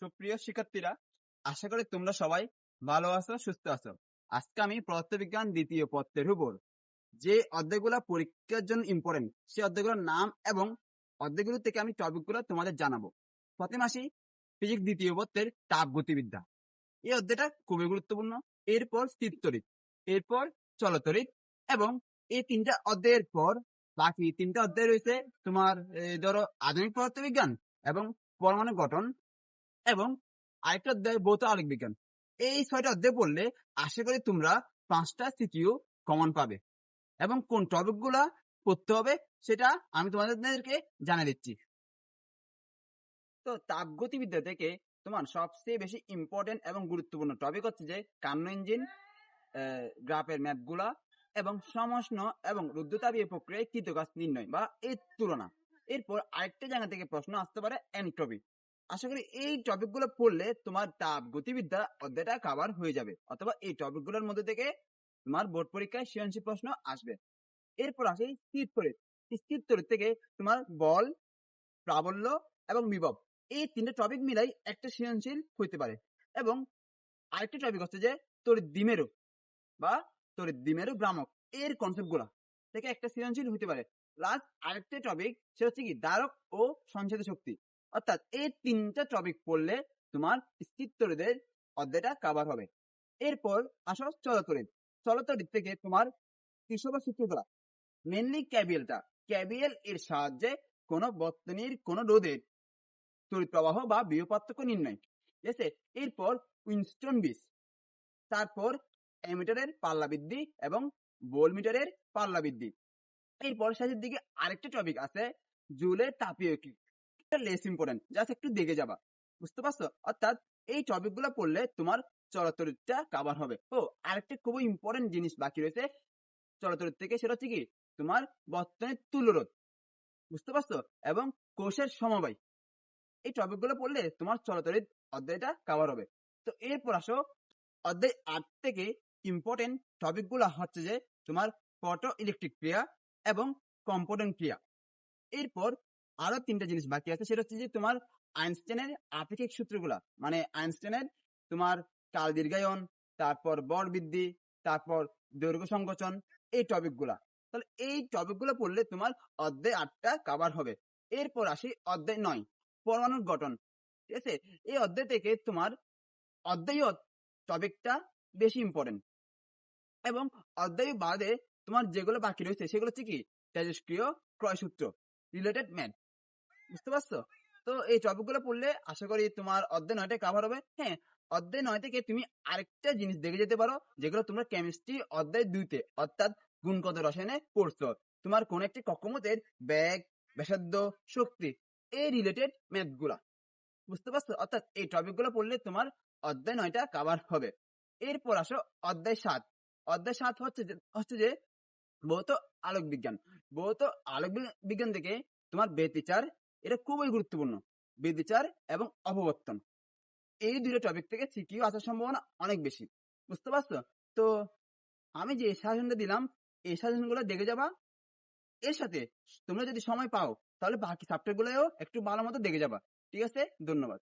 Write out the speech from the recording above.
সুপ্রিয় শিক্ষার্থীরা, আশা করি তোমরা সবাই ভালো আছো, সুস্থ আছো। আজকে আমি পদার্থবিজ্ঞান দ্বিতীয় পত্রের উপর যে অধ্যায়গুলো পরীক্ষার জন্য ইম্পর্টেন্ট সেই অধ্যায়গুলোর নাম এবং অধ্যায়গুলো থেকে আমি টপিকগুলো তোমাদের জানাবো। প্রথমে আসি ফিজিক্স দ্বিতীয় পত্রের তাপ গতিবিদ্যা। এই অধ্যায়টা খুবই গুরুত্বপূর্ণ। এরপর স্থিরতড়িৎ, এরপর চলতড়িৎ এবং এই তিনটা অধ্যায়ের পর বাকি তিনটা অধ্যায় রয়েছে তোমার ধরো আধুনিক পদার্থবিজ্ঞান এবং পরমাণু গঠন এবং আরেকটা অধ্যায় ভৌত আলোক বিজ্ঞান। এই 6টা অধ্যায় পড়লে আশা করি তোমরা 5টা সিকিউ কমন পাবে এবং কোন টপিক গুলা পড়তে হবে সেটা আমি তোমাদেরকে জানিয়ে দিচ্ছি। তো তাপগতিবিদ্যা থেকে তোমার সবচেয়ে বেশি ইম্পর্টেন্ট এবং গুরুত্বপূর্ণ টপিক হচ্ছে যে কার্নো ইঞ্জিন, গ্রাফের ম্যাপগুলা এবং সমষ্ণ এবং রুদ্ধতাপীয় প্রক্রিয়ায় কৃতকাজ নির্ণয় বা এর তুলনা। এরপর আরেকটা জায়গা থেকে প্রশ্ন আসতে পারে এন্ট্রপি। আশা করি এই টপিকগুলো পড়লে তোমার তাপ গতিবিদ্যা অধ্যায়টা কভার হয়ে যাবে, অথবা এই টপিকগুলোর মধ্যে থেকে তোমার বোর্ড পরীক্ষায় সৃজনশীল প্রশ্ন আসবে। এরপর আসে স্থির তড়িৎ। স্থির তড়িৎ থেকে তোমার বল, প্রাবল্য এবং বিভব এই তিনটে টপিক মিলাই একটা সৃজনশীল হইতে পারে। এবং আরেকটা টপিক হচ্ছে যে তড়িৎ দ্বিমেরু বা তড়িৎ দ্বিমেরু ভ্রামক, এর কনসেপ্ট গুলা থেকে একটা সৃজনশীল হতে পারে। লাস্ট আরেকটা টপিক সেটা হচ্ছে কি ধারক ও সঞ্চিত শক্তি। অর্থাৎ এই তিনটা টপিক পড়লে তোমার স্থির তড়িতের অধ্যায়টা কভার হবে। এরপর আসো চলতড়িৎ। চলতড়িৎ থেকে তোমার কৃষক সূত্রগুলা, মেনলি ক্যাবিএলটা, ক্যাবিএল এর সাহায্যে কোন বর্তনীর কোন রোধের তড়িৎ প্রবাহ বা বিভব পার্থক্য নির্ণয়। ঠিক আছে, এরপর উইনস্টন বিস, তারপর অ্যামিটারের পাল্লা বৃদ্ধি এবং ভোল্টমিটারের পাল্লা বৃদ্ধি। এরপর শেষের দিকে আরেকটা টপিক আছে জুলের তাপীয়কী, এটা লেস ইম্পর্টেন্ট, জাস্ট একটু দেখে যাবা, বুঝতে পারছো? অর্থাৎ এই টপিকগুলো পড়লে তোমার চলতড়িৎটা কভার হবে। ও আরেকটা খুবই ইম্পর্টেন্ট জিনিস বাকি রয়েছে চলতড়িৎ থেকে, সেটা হচ্ছে কি তোমার বর্তনীর তুল্যরোধ, বুঝতে পারছো, এবং কোষের সমবায়। এই টপিকগুলো পড়লে তোমার চলতড়িৎ অধ্যায়টা কভার হবে। তো এরপর আসো অধ্যায় 8 থেকে ইম্পর্টেন্ট টপিকগুলো হচ্ছে যে তোমার ফটো ইলেকট্রিক ক্রিয়া এবং কম্পোনেন্ট ক্রিয়া। এরপর আরো তিনটা জিনিস বাকি আছে, সেটা হচ্ছে যে তোমার আইনস্টাইনের আপেক্ষিক সূত্রগুলা, মানে আইনস্টাইনের তোমার কাল দীর্ঘায়ন, তারপর বল বৃদ্ধি, তারপর দৈর্ঘ্য সংকোচন, এই টপিকগুলা। তাহলে এই টপিকগুলো পড়লে তোমার অধ্যায় 8টা কভার হবে। এরপর আসি অধ্যায় 9, পরমাণুর গঠন। ঠিক আছে, এই অধ্যায় থেকে তোমার অধ্যায় টপিকটা বেশি ইম্পর্টেন্ট এবং অধ্যায় বাদে তোমার যেগুলো বাকি রয়েছে সেগুলো হচ্ছে কি তেজস্ক্রিয় ক্রয়সূত্র, রিলেটেড ম্যাথ, বুঝতে পারছো? তো এই টপিকগুলো পড়লে আশা করি তোমার অধ্যায় 9টা কভার হবে। হ্যাঁ, অধ্যায় 9 থেকে তুমি আরেকটা জিনিস দেখে যেতে পারো যেগুলো তোমরা কেমিস্ট্রি অধ্যায় 2তে অর্থাৎ গুণগত রসায়নে পড়ছো। তোমার কোন একটি কক্ষপথের ব্যাগ, ব্যাসার্ধ, শক্তি, এই রিলেটেড ম্যাথ গুলা, বুঝতে পারছো? অর্থাৎ এই টপিকগুলো পড়লে তোমার অধ্যায় 9টা কভার হবে। এরপর আসো অধ্যায় 7। অধ্যায় 7 হচ্ছে যে ভৌত আলোক বিজ্ঞান। ভৌত আলোক বিজ্ঞান থেকে তোমার ব্যতিচার, এটা খুবই গুরুত্বপূর্ণ। ব্যতিচার এবং অপবর্তন, এই দুটো টপিক থেকে সিকিউ আসার সম্ভাবনা অনেক বেশি, বুঝতে পারছো? তো আমি যে সাজেশনটা দিলাম এই সাজেশনগুলো দেখে যাবা। এর সাথে তোমরা যদি সময় পাও তাহলে বাকি চ্যাপ্টার গুলোও একটু ভালো মতো দেখে যাবা। ঠিক আছে, ধন্যবাদ।